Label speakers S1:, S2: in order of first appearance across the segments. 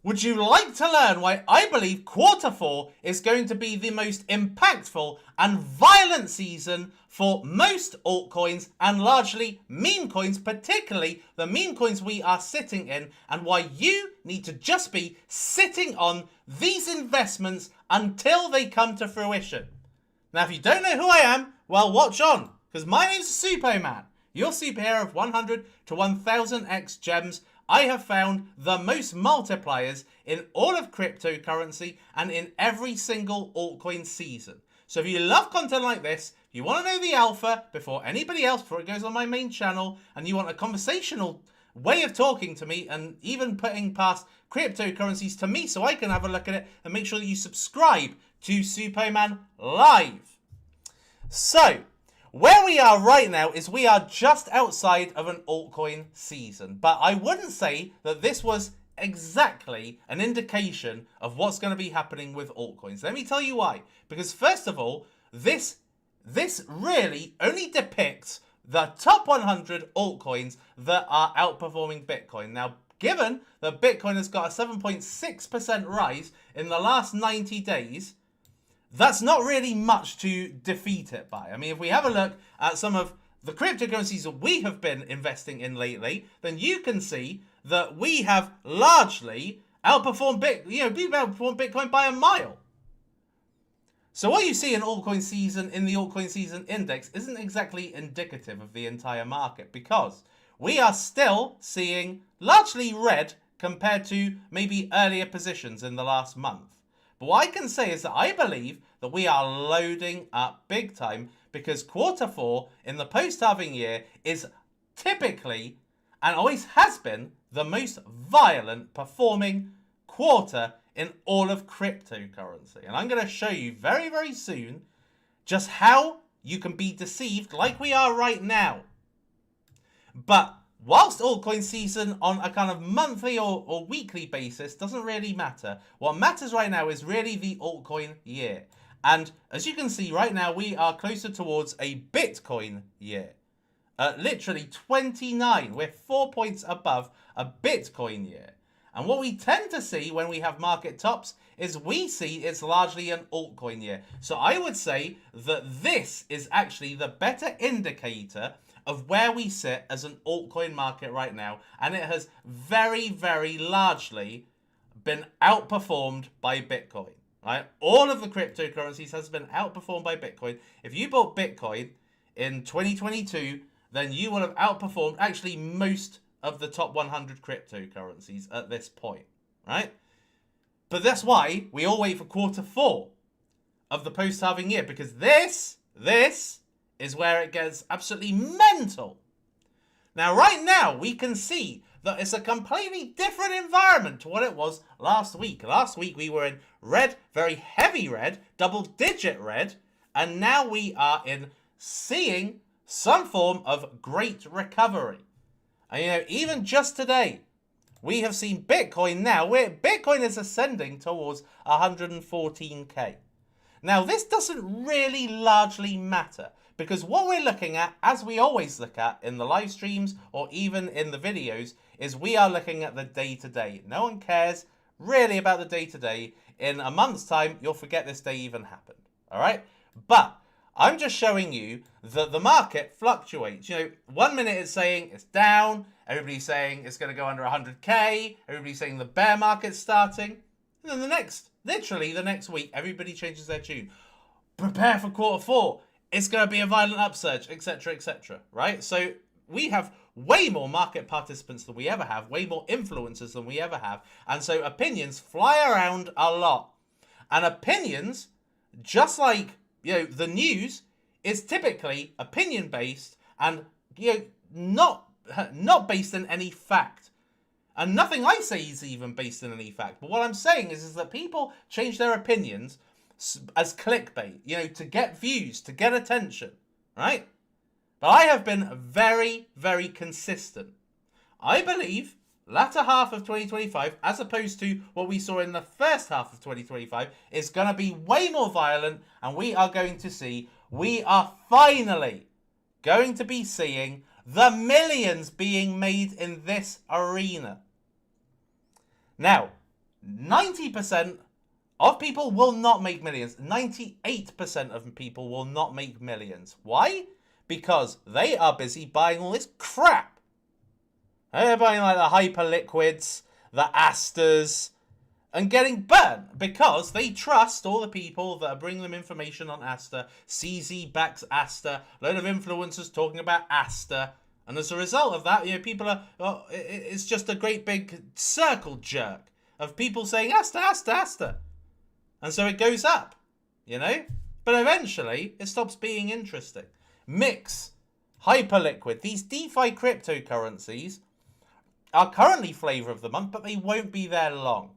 S1: Would you like to learn why I believe Q4 is going to be the most impactful and violent season for most altcoins and largely meme coins, particularly the meme coins we are sitting in, and why you need to just be sitting on these investments until they come to fruition? Now, if you don't know who I am, well, watch on, because my name's Suppoman, your superhero of 100 to 1000x gems. I have found the most multipliers in all of cryptocurrency and in every single altcoin season. So if you love content like this, you want to know the alpha before anybody else, before it goes on my main channel, and you want a conversational way of talking to me and even putting past cryptocurrencies to me so I can have a look at it, and make sure that you subscribe to Suppoman Live. So, where we are right now is we are just outside of an altcoin season. But I wouldn't say that this was exactly an indication of what's going to be happening with altcoins. Let me tell you why. Because first of all, this really only depicts the top 100 altcoins that are outperforming Bitcoin. Now, given that Bitcoin has got a 7.6% rise in the last 90 days, that's not really much to defeat it by. I mean, if we have a look at some of the cryptocurrencies that we have been investing in lately, then you can see that we have largely outperformed Bitcoin by a mile. So what you see in the altcoin season index isn't exactly indicative of the entire market, because we are still seeing largely red compared to maybe earlier positions in the last month. But what I can say is that I believe that we are loading up big time, because Q4 in the post-halving year is typically, and always has been, the most violent performing quarter in all of cryptocurrency. And I'm going to show you very, very soon just how you can be deceived like we are right now. But whilst altcoin season on a kind of monthly or weekly basis doesn't really matter, what matters right now is really the altcoin year. And as you can see right now, we are closer towards a Bitcoin year. Literally 29. We're 4 points above a Bitcoin year. And what we tend to see when we have market tops is we see it's largely an altcoin year. So I would say that this is actually the better indicator of where we sit as an altcoin market right now. And it has very, very largely been outperformed by Bitcoin. Right? All of the cryptocurrencies has been outperformed by Bitcoin. If you bought Bitcoin in 2022, then you will have outperformed actually most of the top 100 cryptocurrencies at this point, right? But that's why we all wait for Q4 of the post-halving year, because this is where it gets absolutely mental. Now, right now, we can see that it's a completely different environment to what it was last week. Last week, we were in red, very heavy red, double-digit red, and now we are in seeing some form of great recovery. And, even just today, we have seen Bitcoin now, where Bitcoin is ascending towards 114k. Now, this doesn't really largely matter, because what we're looking at, as we always look at in the live streams or even in the videos, is we are looking at the day-to-day. No one cares really about the day-to-day. In a month's time, you'll forget this day even happened. All right? But I'm just showing you that the market fluctuates. 1 minute it's saying it's down. Everybody's saying it's going to go under 100k. Everybody's saying the bear market's starting. And then literally the next week, everybody changes their tune. Prepare for Q4. It's going to be a violent upsurge, etc., etc., right? So we have way more market participants than we ever have, way more influencers than we ever have. And so opinions fly around a lot. And opinions, just like, the news, is typically opinion-based and, not based in any fact. And nothing I say is even based in any fact. But what I'm saying is that people change their opinions as clickbait, to get views, to get attention, right? But I have been very, very consistent. I believe latter half of 2025, as opposed to what we saw in the first half of 2025, is going to be way more violent, and we are finally going to be seeing the millions being made in this arena. Now, 90% of people will not make millions. 98% of people will not make millions. Why? Because they are busy buying all this crap. They're buying like the hyperliquids, the Asters, and getting burnt because they trust all the people that are bringing them information on Aster. CZ backs Aster. A load of influencers talking about Aster. And as a result of that, people are... Oh, it's just a great big circle jerk of people saying Aster, Aster, Aster. And so it goes up, But eventually, it stops being interesting. Mix, Hyperliquid, these DeFi cryptocurrencies are currently flavor of the month, but they won't be there long.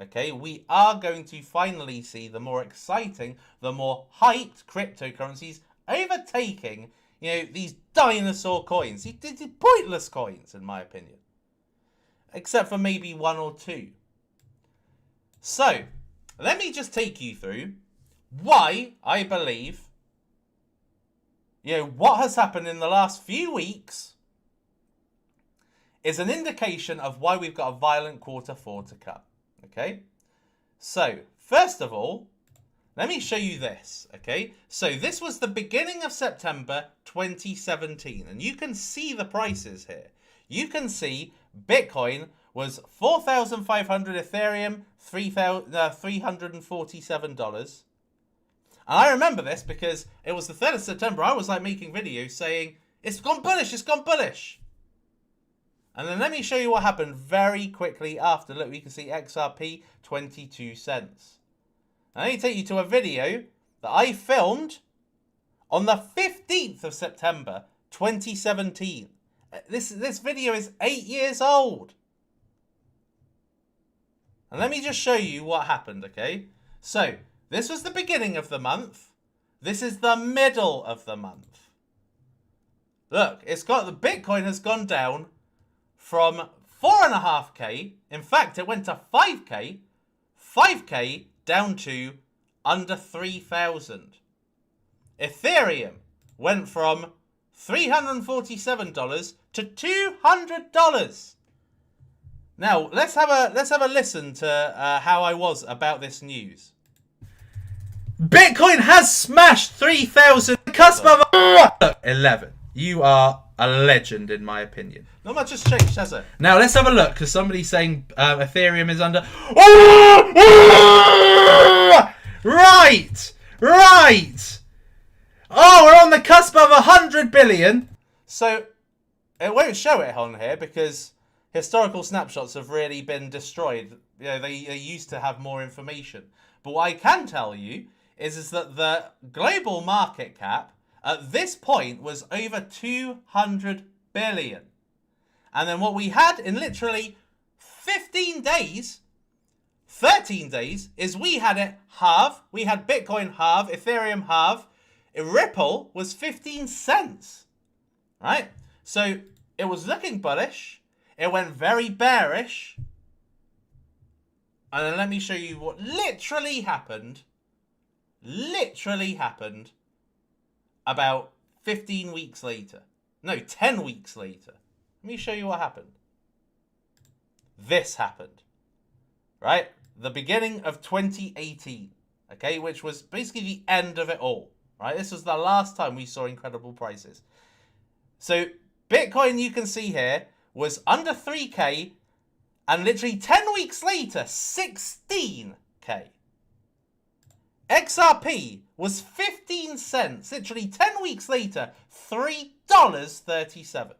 S1: Okay, we are going to finally see the more exciting, the more hyped cryptocurrencies overtaking, these dinosaur coins. These pointless coins, in my opinion. Except for maybe one or two. So, let me just take you through why I believe, what has happened in the last few weeks is an indication of why we've got a violent Q4 to come. Okay, so first of all, let me show you this. Okay, so this was the beginning of September 2017, and you can see the prices here. You can see Bitcoin was $4,500, Ethereum $347. And I remember this because it was the 3rd of September. I was like making videos saying it's gone bullish, it's gone bullish. And then let me show you what happened very quickly after. Look, we can see XRP 22 cents. And let me take you to a video that I filmed on the 15th of September 2017. This video is 8 years old. And let me just show you what happened, okay? So, this was the beginning of the month. This is the middle of the month. Look, the Bitcoin has gone down from 4.5k, in fact, it went to 5k down to under 3,000. Ethereum went from $347 to $200. Now, let's have a listen to how I was about this news. Bitcoin has smashed 3,000. Cusp of 11. You are a legend, in my opinion. Not much has changed, has it? Now, let's have a look, because somebody's saying Ethereum is under... Right! Oh, we're on the cusp of 100 billion. So, it won't show it on here, because historical snapshots have really been destroyed. They used to have more information. But what I can tell you is that the global market cap at this point was over 200 billion. And then what we had in literally 13 days, is we had it halve. We had Bitcoin halve, Ethereum halve. Ripple was 15 cents, right? So it was looking bullish. It went very bearish. And then let me show you what literally happened. About 15 weeks later. No, 10 weeks later. Let me show you what happened. This happened. Right? The beginning of 2018. Okay? Which was basically the end of it all. Right? This was the last time we saw incredible prices. So, Bitcoin, you can see here, was under 3k. And literally 10 weeks later, 16k. XRP was 15 cents. Literally 10 weeks later, $3.37.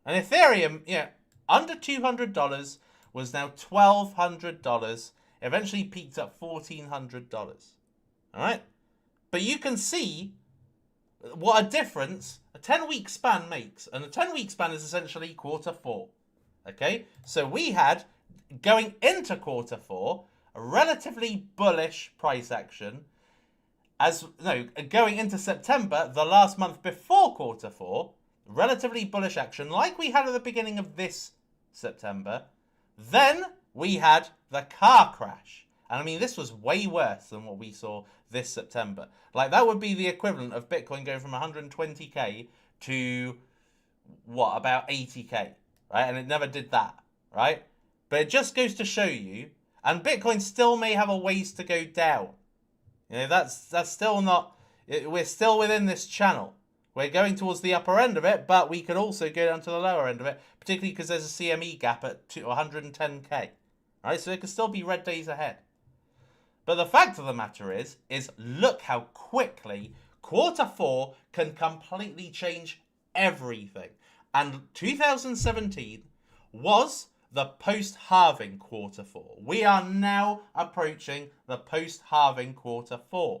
S1: And Ethereum, under $200 was now $1,200. Eventually peaked at $1,400. All right? But you can see what a difference a 10-week span makes. And a 10-week span is essentially Q4. Okay? So we had, going into Q4, a relatively bullish price action. Going into September, the last month before Q4, relatively bullish action like we had at the beginning of this September. Then we had the car crash. And I mean, this was way worse than what we saw this September. Like, that would be the equivalent of Bitcoin going from 120k to, about 80k, right? And it never did that, right? But it just goes to show you, and Bitcoin still may have a ways to go down. You know, that's still not, we're still within this channel. We're going towards the upper end of it, but we could also go down to the lower end of it, particularly because there's a CME gap at 110k. Right, so there could still be red days ahead. But the fact of the matter is look how quickly Q4 can completely change everything. And 2017 was the post-halving Q4. We are now approaching the post-halving Q4.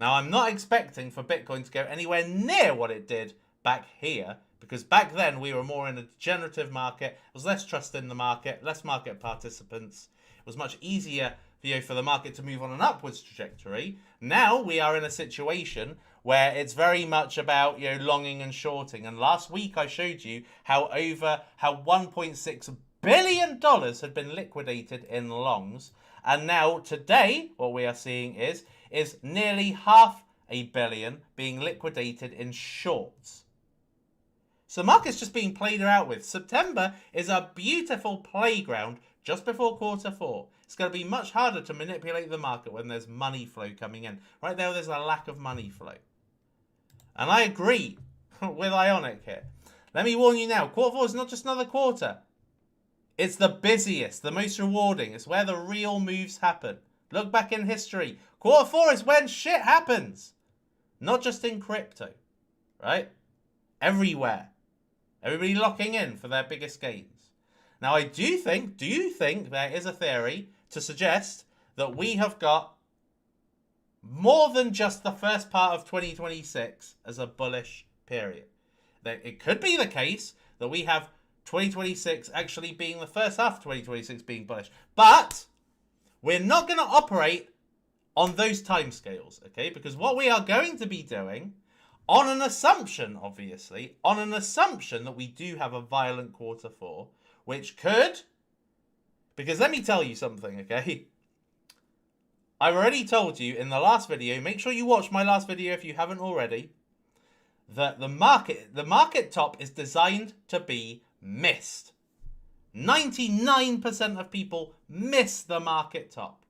S1: Now, I'm not expecting for Bitcoin to go anywhere near what it did back here, because back then we were more in a degenerative market. There was less trust in the market, less market participants. It was much easier for the market to move on an upwards trajectory. Now we are in a situation where it's very much about longing and shorting. And last week I showed you how $1.6 billion had been liquidated in longs. And now today what we are seeing is nearly $500 million being liquidated in shorts. So the market's just being played out with. September is a beautiful playground just before Q4. It's going to be much harder to manipulate the market when there's money flow coming in. Right now, there's a lack of money flow. And I agree with Ionic here. Let me warn you now, Q4 is not just another quarter. It's the busiest, the most rewarding. It's where the real moves happen. Look back in history. Q4 is when shit happens. Not just in crypto, right? Everywhere. Everybody locking in for their biggest gains. Now, I do think there is a theory to suggest that we have got more than just the first part of 2026 as a bullish period. That it could be the case that we have 2026 actually being the first half of 2026 being bullish. But we're not going to operate on those timescales, okay? Because what we are going to be doing, on an assumption, obviously, on an assumption that we do have a violent Q4, which could, because let me tell you something, okay? I've already told you in the last video, make sure you watch my last video if you haven't already, that the market top is designed to be missed. 99% of people miss the market top.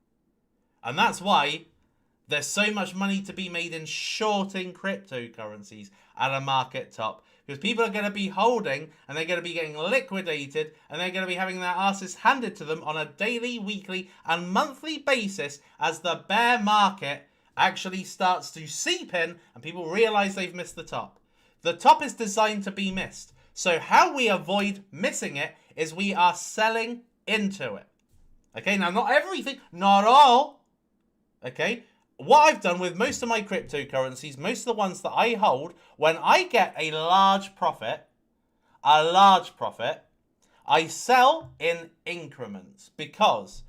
S1: And that's why there's so much money to be made in shorting cryptocurrencies at a market top. Because people are going to be holding and they're going to be getting liquidated and they're going to be having their asses handed to them on a daily, weekly and monthly basis as the bear market actually starts to seep in and people realize they've missed the top. The top is designed to be missed. So how we avoid missing it is we are selling into it. Okay, now not everything, not all. Okay, what I've done with most of my cryptocurrencies, most of the ones that I hold, when I get a large profit, I sell in increments because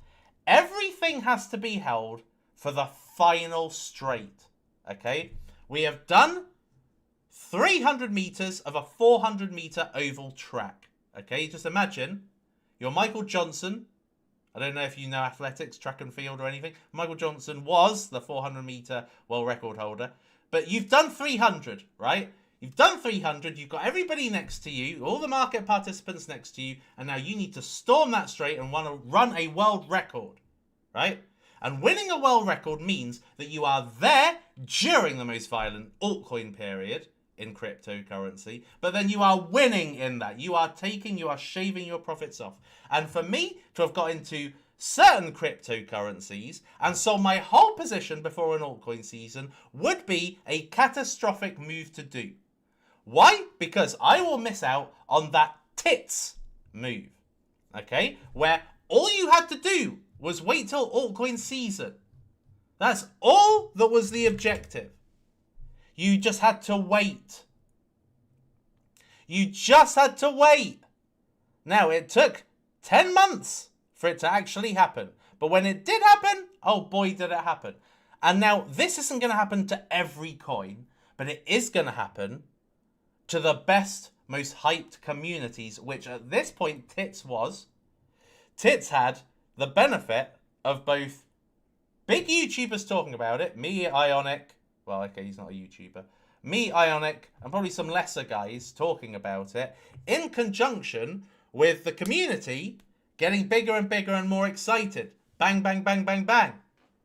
S1: everything has to be held for the final straight. Okay, we have done 300 meters of a 400 meter oval track. Okay, just imagine you're Michael Johnson. I don't know if you know athletics, track and field or anything. Michael Johnson was the 400 meter world record holder. But you've done 300, right? You've done 300. You've got everybody next to you, all the market participants next to you. And now you need to storm that straight and want to run a world record, right? And winning a world record means that you are there during the most violent altcoin period in cryptocurrency, but then you are winning in that. You are shaving your profits off. And for me to have got into certain cryptocurrencies and sold my whole position before an altcoin season would be a catastrophic move to do. Why? Because I will miss out on that tits move, okay? Where all you had to do was wait till altcoin season. That's all that was the objective. You just had to wait. You just had to wait. Now, it took 10 months for it to actually happen. But when it did happen, oh boy, did it happen. And now, this isn't going to happen to every coin, but it is going to happen to the best, most hyped communities, which at this point, Tits was. Tits had the benefit of both big YouTubers talking about it, me, Ionic. Well, okay, he's not a YouTuber. Me, Ionic, and probably some lesser guys talking about it in conjunction with the community getting bigger and bigger and more excited. Bang, bang, bang, bang, bang.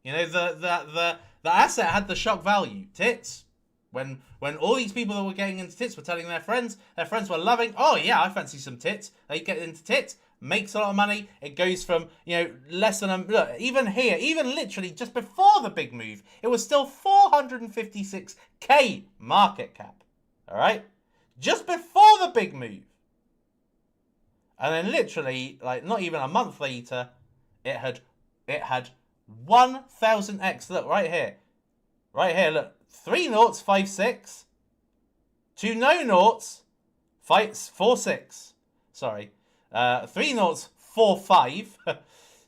S1: You know, the asset had the shock value. Tits. When all these people that were getting into tits were telling their friends were loving, oh yeah, I fancy some tits. They get into tits, makes a lot of money. It goes from, less than look, even here, even literally just before the big move, it was still 456k market cap. All right, just before the big move, and then literally, like, not even a month later, it had 1000x. Look right here, look. 3 noughts, 5-6. 2 no noughts, 4-6. Sorry. 3 noughts, 4-5.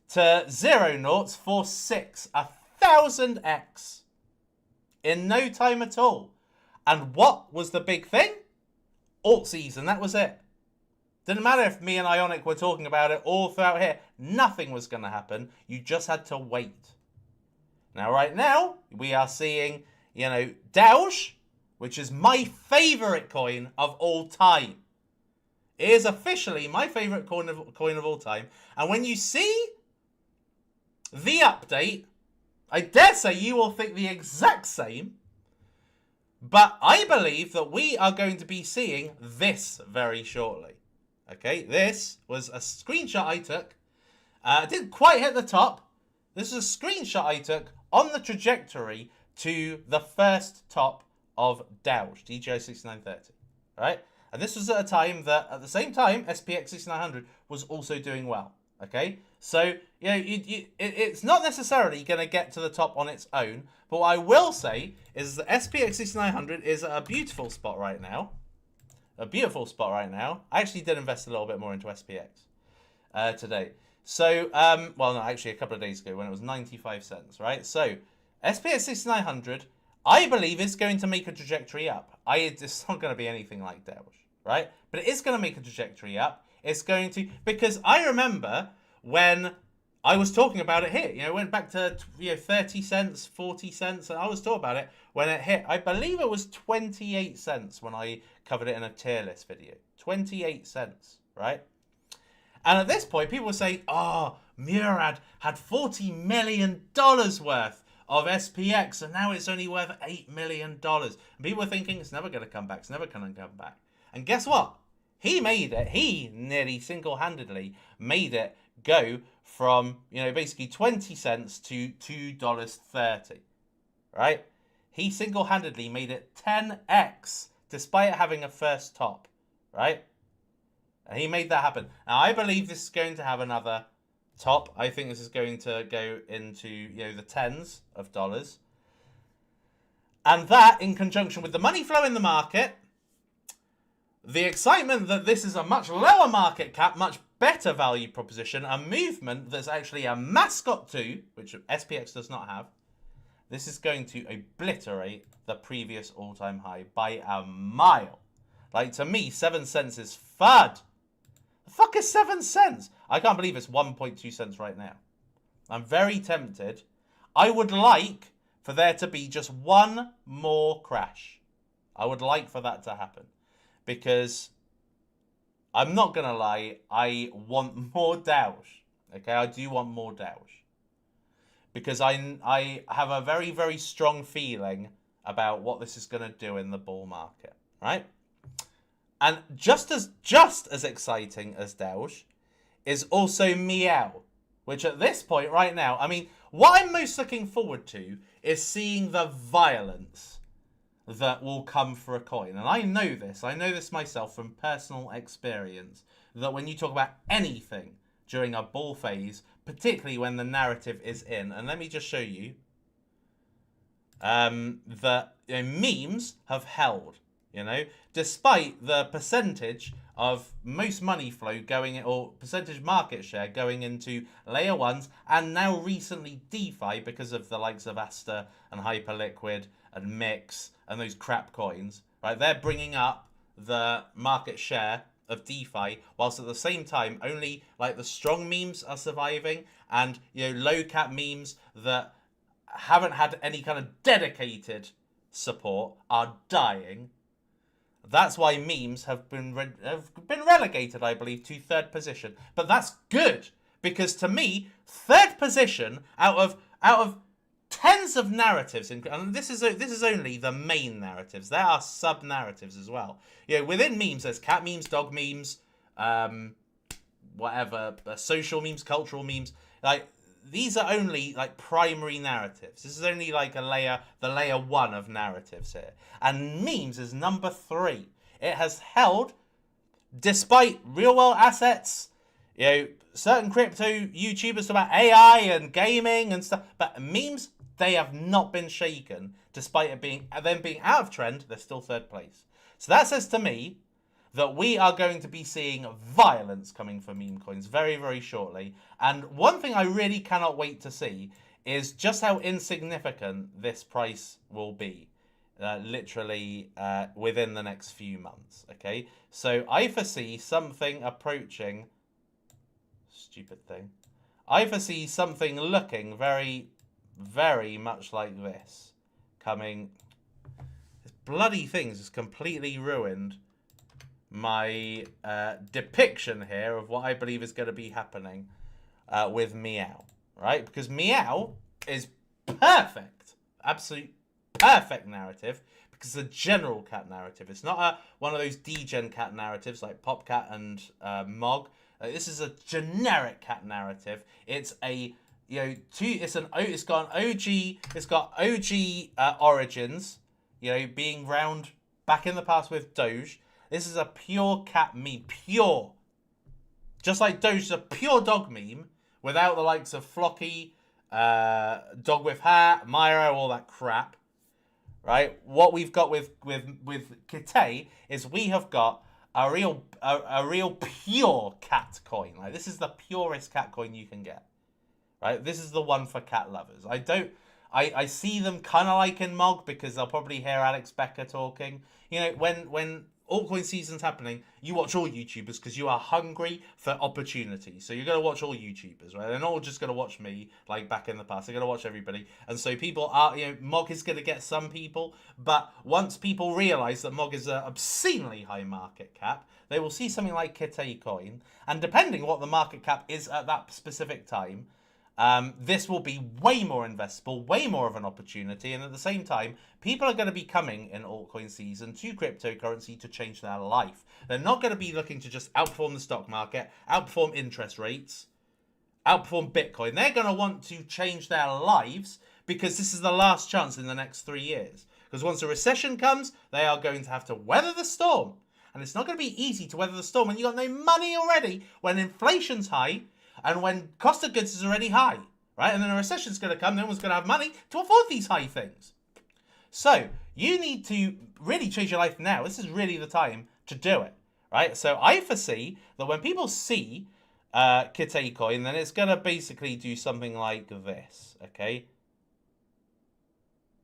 S1: To 0 noughts, 4-6. 1000x. In no time at all. And what was the big thing? Alt season, that was it. Didn't matter if me and Ionic were talking about it all throughout here. Nothing was going to happen. You just had to wait. Now, right now, we are seeing, Dowge, which is my favorite coin of all time. It is officially my favorite coin of all time. And when you see the update, I dare say you will think the exact same. But I believe that we are going to be seeing this very shortly. Okay, this was a screenshot I took. Didn't quite hit the top. This is a screenshot I took on the trajectory to the first top of Dowge, DJI 6930, right? And this was at a time that, at the same time, SPX 6900 was also doing well, okay? So, it's not necessarily going to get to the top on its own, but what I will say is that SPX 6900 is at a beautiful spot right now. I actually did invest a little bit more into SPX today. So, well, no, actually a couple of days ago when it was 95 cents, right? So, SPX 6900, I believe, is going to make a trajectory up. It's not going to be anything like Dowge, right? But it is going to make a trajectory up. It's going to, because I remember when I was talking about it here, it went back to 30 cents, 40 cents, and I was talking about it when it hit, I believe it was 28 cents when I covered it in a tier list video. 28 cents, right? And at this point, people were saying, oh, Murad had $40 million worth of SPX, and now it's only worth $8 million. And people were thinking, it's never going to come back. It's never going to come back. And guess what? He made it. He nearly single-handedly made it go from, basically 20 cents to $2.30, right? He single-handedly made it 10x, despite having a first top, right? And he made that happen. Now, I believe this is going to have another top. I think this is going to go into, the tens of dollars. And that, in conjunction with the money flow in the market, the excitement that this is a much lower market cap, much better value proposition, a movement that's actually a mascot to, which SPX does not have, this is going to obliterate the previous all-time high by a mile. Like, to me, 7 cents is FUD. The fuck is 7 cents? I can't believe it's 1.2 cents right now. I'm very tempted. I would like for there to be just one more crash. I would like for that to happen. Because I'm not going to lie, I want more Dowge. Okay, I do want more Dowge. Because I have a very, very strong feeling about what this is going to do in the bull market. Right? And just as exciting as Dowge is also Meow, which at this point right now, I mean, what I'm most looking forward to is seeing the violence that will come for a coin. And I know this myself from personal experience, that when you talk about anything during a bull phase, particularly when the narrative is in, and let me just show you, that memes have held. Despite the percentage of most money flow going, or percentage market share going into layer ones, and now recently DeFi because of the likes of Asta and Hyperliquid and Mix and those crap coins, right? They're bringing up the market share of DeFi, whilst at the same time only like the strong memes are surviving, and low cap memes that haven't had any kind of dedicated support are dying. That's why memes have been relegated, I believe, to third position. But that's good, Because to me, third position out of tens of narratives, and this is only the main narratives. There are sub narratives as well. Within memes, there's cat memes, dog memes, whatever, social memes, cultural memes. Like, these are only like primary narratives. This is only like the layer 1 of narratives here. And memes is number 3. It has held, despite real world assets, certain crypto YouTubers talk about AI and gaming and stuff, but memes, they have not been shaken. Despite them being out of trend, they're still third place. So that says to me that we are going to be seeing violence coming for meme coins very, very shortly. And one thing I really cannot wait to see is just how insignificant this price will be, literally within the next few months. Okay, so I foresee something approaching. Stupid thing. I foresee something looking very, very much like this coming. This bloody thing has completely ruined my depiction here of what I believe is going to be happening with Meow, right? Because Meow is perfect, absolute perfect narrative, because it's a general cat narrative. It's not one of those degen cat narratives like Popcat and Mog. This is a generic cat narrative. It's a it's got OG origins, being round back in the past with Dowge. This is a pure cat meme, pure. Just like Dowge is a pure dog meme, without the likes of Flocky, Dog with Hat, Myra, all that crap, right? What we've got with Kitteh is we have got a real pure cat coin. Like, this is the purest cat coin you can get, right? This is the one for cat lovers. I see them kind of like in Mog, because they'll probably hear Alex Becker talking. When altcoin season's happening, you watch all YouTubers because you are hungry for opportunity. So you're going to watch all YouTubers, right? They're not all just going to watch me like back in the past. They're going to watch everybody. And so people are, Mog is going to get some people. But once people realize that Mog is an obscenely high market cap, they will see something like Kitteh coin. And depending what the market cap is at that specific time, this will be way more investable, way more of an opportunity, and at the same time, people are going to be coming in altcoin season to cryptocurrency to change their life. They're not going to be looking to just outperform the stock market, outperform interest rates, outperform Bitcoin. They're going to want to change their lives, because this is the last chance in the next 3 years. Because once a recession comes, they are going to have to weather the storm. And it's not going to be easy to weather the storm when you've got no money already, when inflation's high, and when cost of goods is already high, right? And then a recession's going to come, no one's going to have money to afford these high things. So you need to really change your life now. This is really the time to do it, right? So I foresee that when people see Kitteh coin, then it's going to basically do something like this, okay?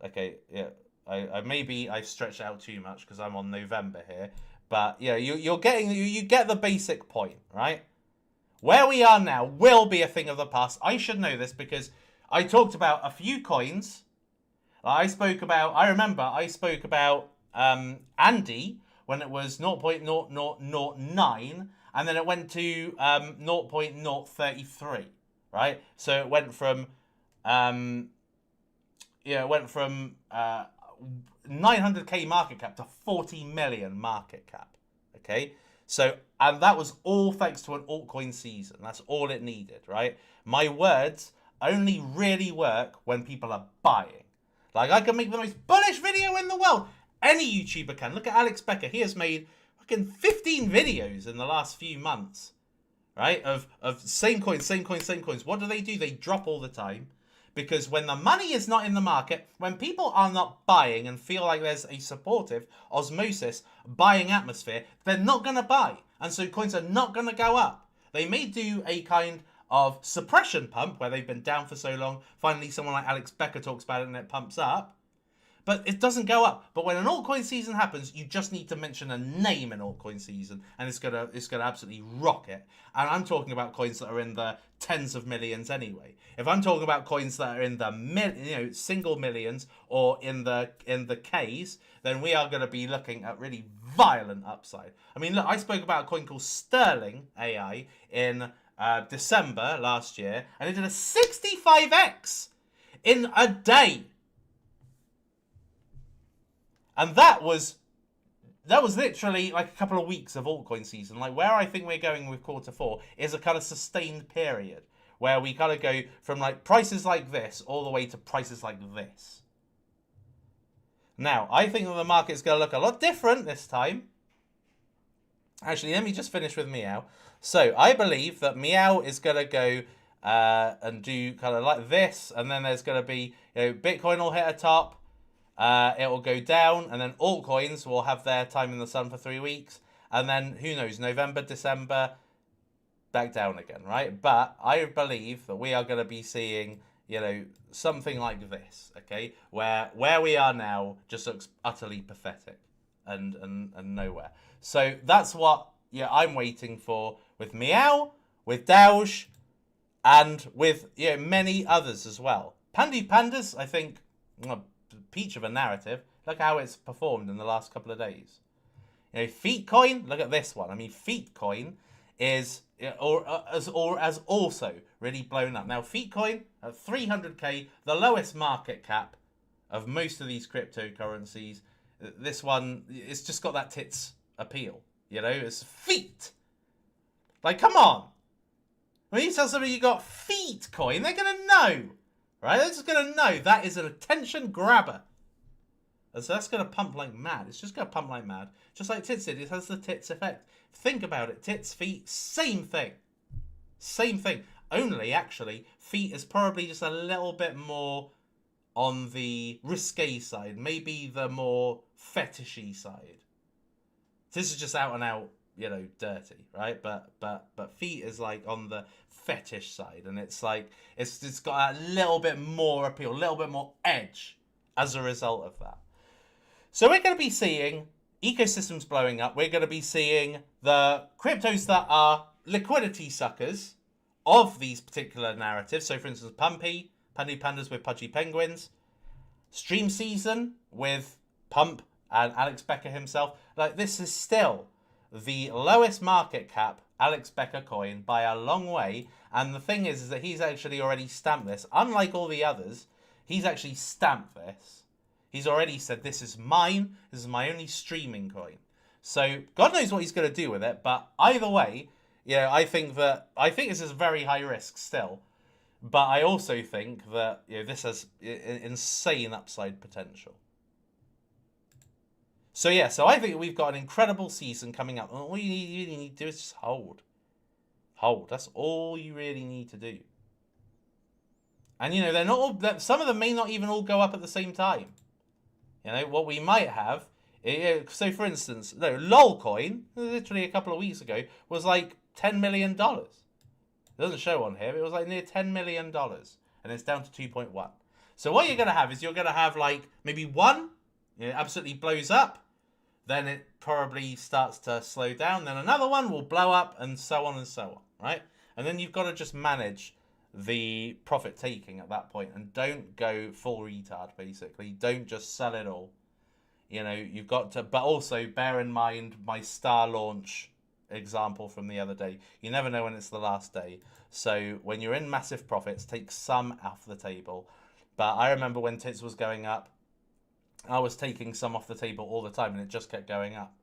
S1: Okay, yeah. I've stretched out too much because I'm on November here. But yeah, you get the basic point, right? Where we are now will be a thing of the past. I should know this because I talked about a few coins. I remember I spoke about Andy when it was 0.0009, and then it went to 0.033, right? So it went from 900k market cap to 40 million market cap. Okay, so, and that was all thanks to an altcoin season. That's all it needed, right? My words only really work when people are buying. Like, I can make the most bullish video in the world. Any YouTuber can. Look at Alex Becker. He has made fucking 15 videos in the last few months, right? Of same coins, same coins, same coins. What do? They drop all the time. Because when the money is not in the market, when people are not buying and feel like there's a supportive osmosis buying atmosphere, they're not going to buy. And so coins are not going to go up. They may do a kind of suppression pump where they've been down for so long. Finally, someone like Alex Becker talks about it and it pumps up. But it doesn't go up. But when an altcoin season happens, you just need to mention a name in altcoin season, and it's gonna absolutely rock it. And I'm talking about coins that are in the tens of millions anyway. If I'm talking about coins that are in the single millions or in the Ks, then we are going to be looking at really violent upside. I mean, look, I spoke about a coin called Sterling AI in December last year, and it did a 65x in a day. And that was literally like a couple of weeks of altcoin season. Like where I think we're going with Q4 is a kind of sustained period where we kind of go from like prices like this all the way to prices like this. Now, I think that the market's going to look a lot different this time. Actually, let me just finish with Meow. So I believe that Meow is going to go and do kind of like this, and then there's going to be, Bitcoin will hit a top. It will go down, and then altcoins will have their time in the sun for 3 weeks, and then who knows, November, December, back down again, right? But I believe that we are going to be seeing, something like this, okay, where we are now just looks utterly pathetic and nowhere. So that's what I'm waiting for with Meow, with Dowge, and with many others as well. Pandas, I think. Peach of a narrative. Look how it's performed in the last couple of days. Feetcoin, look at this one. I mean, Feetcoin is has also really blown up. Now, Feetcoin at 300k, the lowest market cap of most of these cryptocurrencies. This one, it's just got that tits appeal. It's feet. Like, come on. When you tell somebody you got Feetcoin, they're gonna know. Right? They're just going to know that is an attention grabber. And so that's going to pump like mad. It's just going to pump like mad. Just like tits did. It has the tits effect. Think about it. Tits, feet, same thing. Same thing. Only, actually, feet is probably just a little bit more on the risque side. Maybe the more fetishy side. This is just out and out, dirty, right? But feet is like on the fetish side, and it's like it's got a little bit more appeal, a little bit more edge as a result of that. So we're going to be seeing ecosystems blowing up. We're going to be seeing the cryptos that are liquidity suckers of these particular narratives. So for instance, Pumpy Pandas with Pudgy Penguins, Stream Season with Pump and Alex Becker himself. Like, this is still the lowest market cap Alex Becker coin by a long way. And the thing is that he's actually already stamped this. Unlike all the others, he's actually stamped this. He's already said, this is mine. This is my only streaming coin. So God knows what he's going to do with it. But either way, I think this is very high risk still. But I also think that this has insane upside potential. So I think we've got an incredible season coming up. All you really need to do is just hold. Hold. That's all you really need to do. And they're not all. Some of them may not even all go up at the same time. What we might have. So for instance, Lolcoin, literally a couple of weeks ago, was like $10 million. It doesn't show on here. But it was like near $10 million, and it's down to 2.1. So what you're gonna have is like maybe one, absolutely blows up. Then it probably starts to slow down. Then another one will blow up, and so on, right? And then you've got to just manage the profit taking at that point, and don't go full retard, basically. Don't just sell it all. You've got to, but also bear in mind my star launch example from the other day. You never know when it's the last day. So when you're in massive profits, take some off the table. But I remember when Tits was going up, I was taking some off the table all the time, and it just kept going up.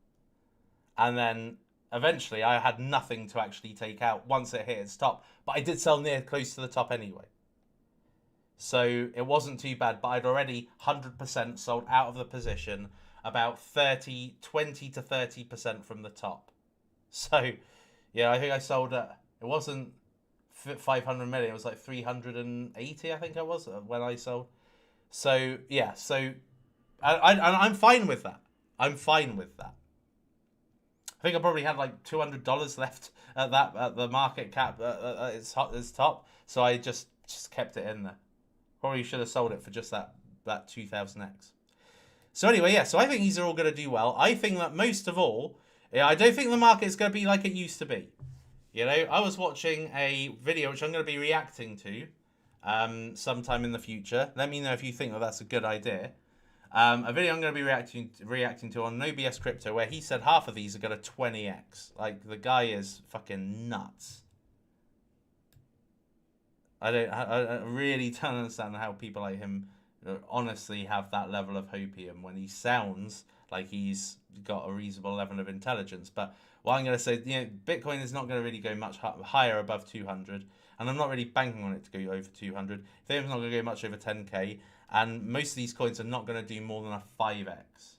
S1: And then eventually I had nothing to actually take out once it hit its top. But I did sell near close to the top anyway. So it wasn't too bad, but I'd already 100% sold out of the position, about 20 to 30% from the top. So, I think I sold it wasn't 500 million, it was like 380, I think it was, when I sold. So, I'm fine with that. I'm fine with that. I think I probably had like $200 left at the market cap at its top, so I just kept it in there. Probably should have sold it for just that 2000x. So anyway, so I think these are all going to do well. I think that most of all, I don't think the market is going to be like it used to be. I was watching a video which I'm going to be reacting to sometime in the future. Let me know if you think that that's a good idea. A video I'm going to be reacting to on No BS Crypto, where he said half of these are going to 20x. Like, the guy is fucking nuts. I really don't understand how people like him honestly have that level of hopium when he sounds like he's got a reasonable level of intelligence. But what I'm going to say, Bitcoin is not going to really go much higher above 200, and I'm not really banking on it to go over 200. Ethereum's not going to go much over 10k, and most of these coins are not going to do more than a 5x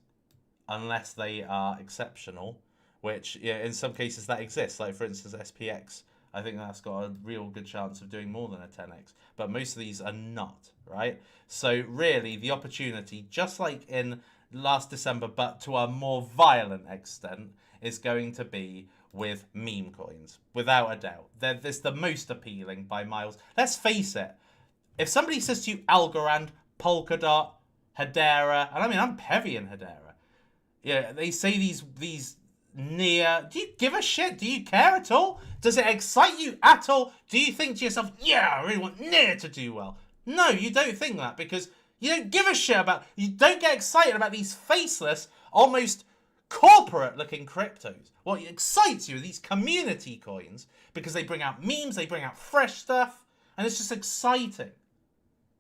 S1: unless they are exceptional, which in some cases that exists. Like for instance, SPX. I think that's got a real good chance of doing more than a 10x. But most of these are not, right? So really, the opportunity, just like in last December, but to a more violent extent, is going to be with meme coins, without a doubt. It's the most appealing by miles. Let's face it. If somebody says to you Algorand, Polkadot, Hedera, and I mean, I'm heavy in Hedera. Yeah, they say these near. Do you give a shit? Do you care at all? Does it excite you at all? Do you think to yourself, yeah, I really want near to do well? No, you don't think that because you don't give a shit about. You don't get excited about these faceless, almost corporate-looking cryptos. What excites you are these community coins because they bring out memes, they bring out fresh stuff, and it's just exciting.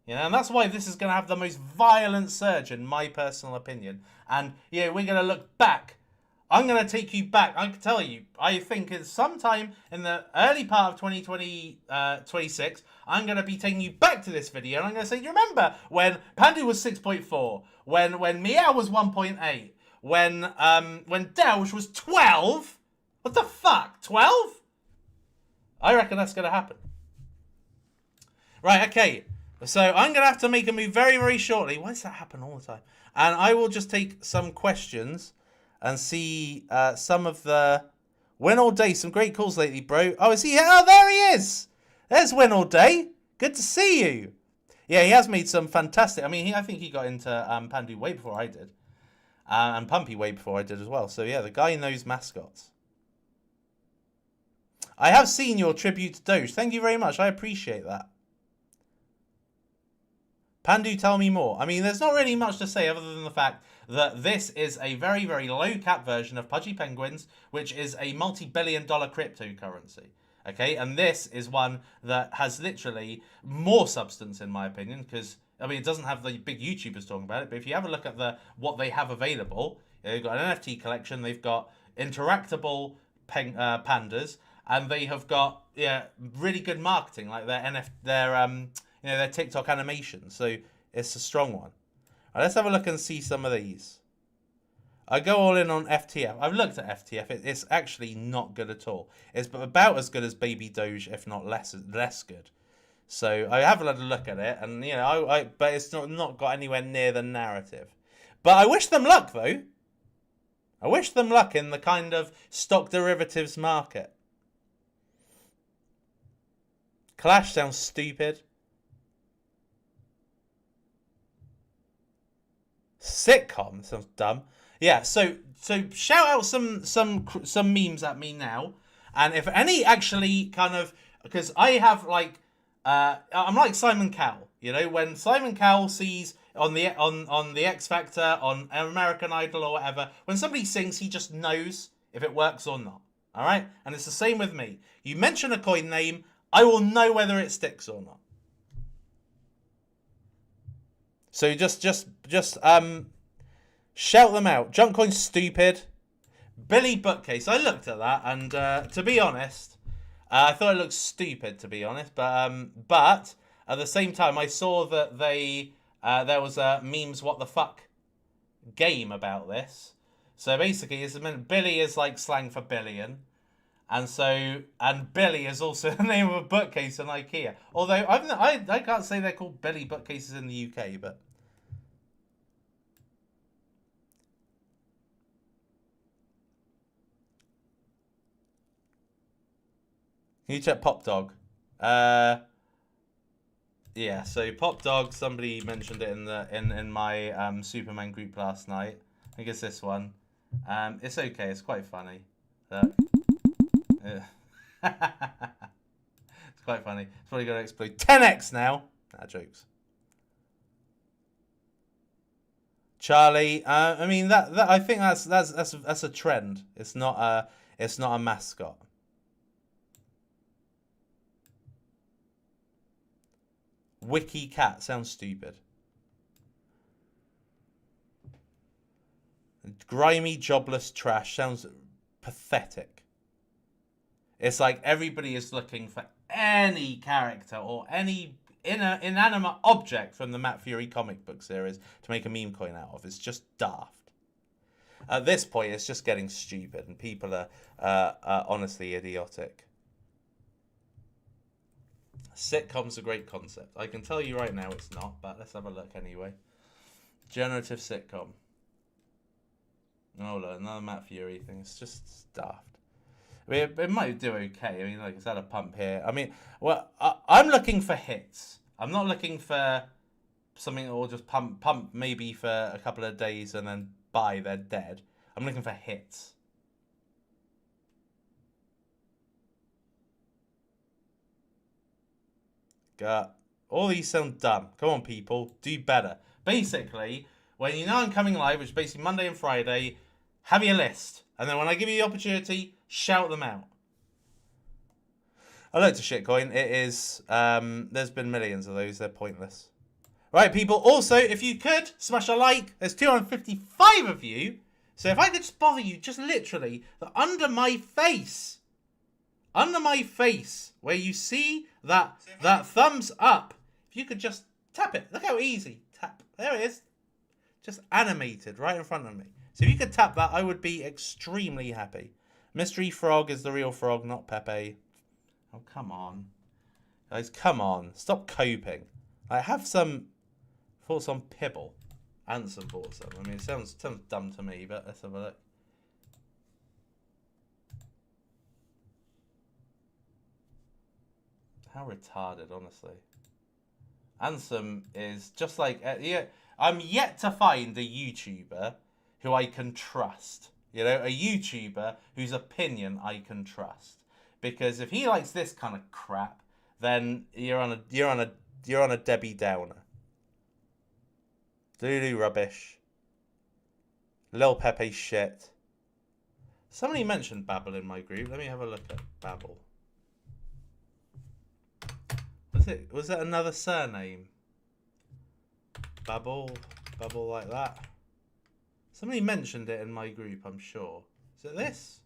S1: And that's why this is going to have the most violent surge, in my personal opinion. And we're going to look back. I'm going to take you back. I can tell you, I think it's sometime in the early part of 2026, I'm going to be taking you back to this video. And I'm going to say, do you remember when Pandu was 6.4? When Meow was 1.8? When Dowge was 12? What the fuck? 12? I reckon that's going to happen. Right, okay. So I'm going to have to make a move very, very shortly. Why does that happen all the time? And I will just take some questions and see some of the... Win All Day, some great calls lately, bro. Oh, is he here? Oh, there he is. There's Win All Day. Good to see you. Yeah, he has made some fantastic... I mean, I think he got into Pandu way before I did. And Pumpy way before I did as well. So, yeah, the guy knows mascots. I have seen your tribute to Doge. Thank you very much. I appreciate that. Pandu, tell me more. I mean, there's not really much to say other than the fact that this is a very, very low-cap version of Pudgy Penguins, which is a multi-billion-dollar cryptocurrency. Okay, and this is one that has literally more substance, in my opinion, because, I mean, it doesn't have the big YouTubers talking about it, but if you have a look at what they have available, they've got an NFT collection, they've got interactable pandas, and they have got really good marketing, like their TikTok animation. So it's a strong one. Right, let's have a look and see some of these. I go all in on FTF. I've looked at FTF. It's actually not good at all. It's about as good as Baby Doge, if not less good. So I have a look at it, and but it's not got anywhere near the narrative. But I wish them luck, though. I wish them luck in the kind of stock derivatives market. Clash sounds stupid. Sitcom sounds dumb. Yeah, so shout out some memes at me now, and if any actually kind of, because I have I'm like Simon Cowell. When Simon Cowell sees on the X Factor, on American Idol or whatever, when somebody sings, he just knows if it works or not. All right, and it's the same with me. You mention a coin name, I will know whether it sticks or not. So just shout them out. Junkcoin's stupid. Billy Bookcase. I looked at that, and to be honest, I thought it looked stupid. To be honest, but at the same time, I saw that there was a memes what the fuck game about this. So basically, Billy is like slang for billion. And Billy is also the name of a bookcase in IKEA. Although I can't say they're called Billy bookcases in the UK, but can you check Pop Dog? Yeah. So Pop Dog, somebody mentioned it in my Suppoman group last night. I think it's this one. It's okay. It's quite funny. It's quite funny. It's probably going to explode 10x now. Nah, jokes. Charlie. I mean that I think that's a trend. It's not a mascot. Wiki cat sounds stupid. Grimy, jobless trash sounds pathetic. It's like everybody is looking for any character or any inanimate object from the Matt Fury comic book series to make a meme coin out of. It's just daft. At this point, it's just getting stupid, and people are honestly idiotic. Sitcom's a great concept. I can tell you right now it's not, but let's have a look anyway. Generative sitcom. Oh, look, another Matt Fury thing. It's just daft. I mean, it might do okay. I mean, like, it's had a pump here. I mean, well, I'm looking for hits. I'm not looking for something that will just pump maybe for a couple of days and then bye, they're dead. I'm looking for hits. All these sound dumb. Come on, people. Do better. Basically, when you know I'm coming live, which is basically Monday and Friday, have your list. And then when I give you the opportunity, shout them out. I like to shitcoin. It is, there's been millions of those. They're pointless. Right, people. Also, if you could, smash a like. There's 255 of you. So if I could just bother you, just literally, under my face, where you see that thumbs up, if you could just tap it. Look how easy. Tap. There it is. Just animated right in front of me. So if you could tap that, I would be extremely happy. Mystery Frog is the real frog, not Pepe. Oh, come on. Guys, come on. Stop coping. I have some thoughts on Pibble. Ansem bought some. I mean, it sounds dumb to me, but let's have a look. How retarded, honestly. Ansem is just like... yeah, I'm yet to find a YouTuber who I can trust. You know, a YouTuber whose opinion I can trust. Because if he likes this kind of crap, then you're on a Debbie Downer. Lulu rubbish. Lil Pepe shit. Somebody mentioned Babel in my group. Let me have a look at Babel. Was that another surname? Babel like that. Somebody mentioned it in my group, I'm sure. Is it this?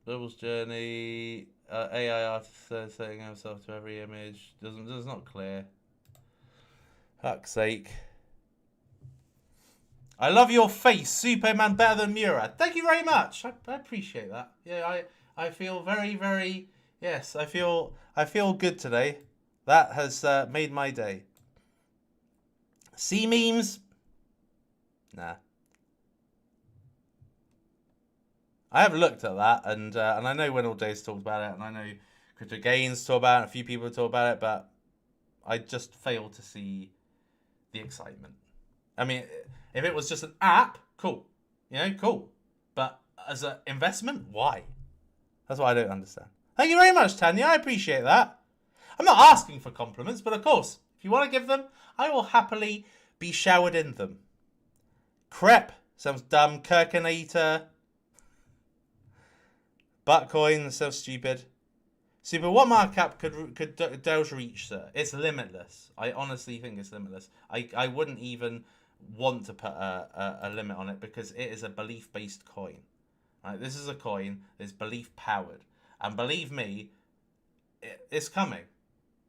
S1: Babel's journey. AI artist setting himself to every image. Does not clear. Fuck's sake. I love your face, Suppoman, better than Murad. Thank you very much. I appreciate that. Yeah, I feel very, very, yes, I feel good today. That has made my day. See memes? Nah. I have looked at that, and I know When All Days talked about it, and I know Crypto Gains talked about it, a few people talk about it, but I just fail to see the excitement. I mean, if it was just an app, cool. You know, cool. But as an investment, why? That's what I don't understand. Thank you very much, Tanya. I appreciate that. I'm not asking for compliments, but of course, if you want to give them, I will happily be showered in them. Crep sounds dumb. Kirkinator. Buttcoin sounds stupid. Super, what market cap could Dowge reach, sir? It's limitless. I honestly think it's limitless. I wouldn't even want to put a limit on it because it is a belief-based coin. Right? This is a coin that's belief-powered. And believe me, it's coming.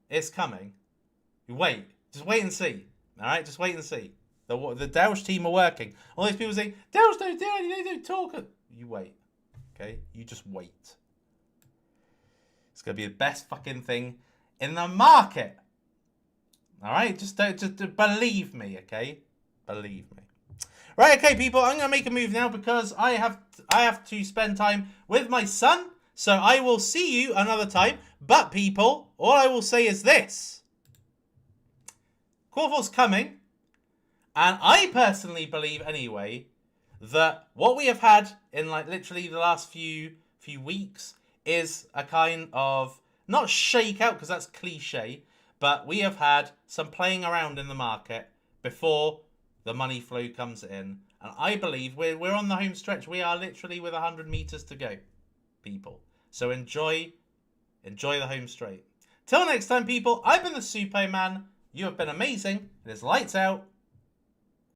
S1: It's coming. You wait. Just wait and see. All right? Just wait and see. The Dowge team are working. All these people say, Dowge don't do anything, they don't talk. You wait. Okay? You just wait. It's going to be the best fucking thing in the market. All right? Just believe me, okay? Believe me. Right, okay, people. I'm going to make a move now because I have to spend time with my son. So I will see you another time. But, people, all I will say is this. Quarter's coming. And I personally believe, anyway, that what we have had in, like, literally the last few weeks is a kind of, not shakeout, because that's cliche, but we have had some playing around in the market before the money flow comes in. And I believe we're on the home stretch. We are literally with 100 meters to go, people. So enjoy enjoy the home straight. Till next time, people, I've been the Suppoman. You have been amazing. It is lights out.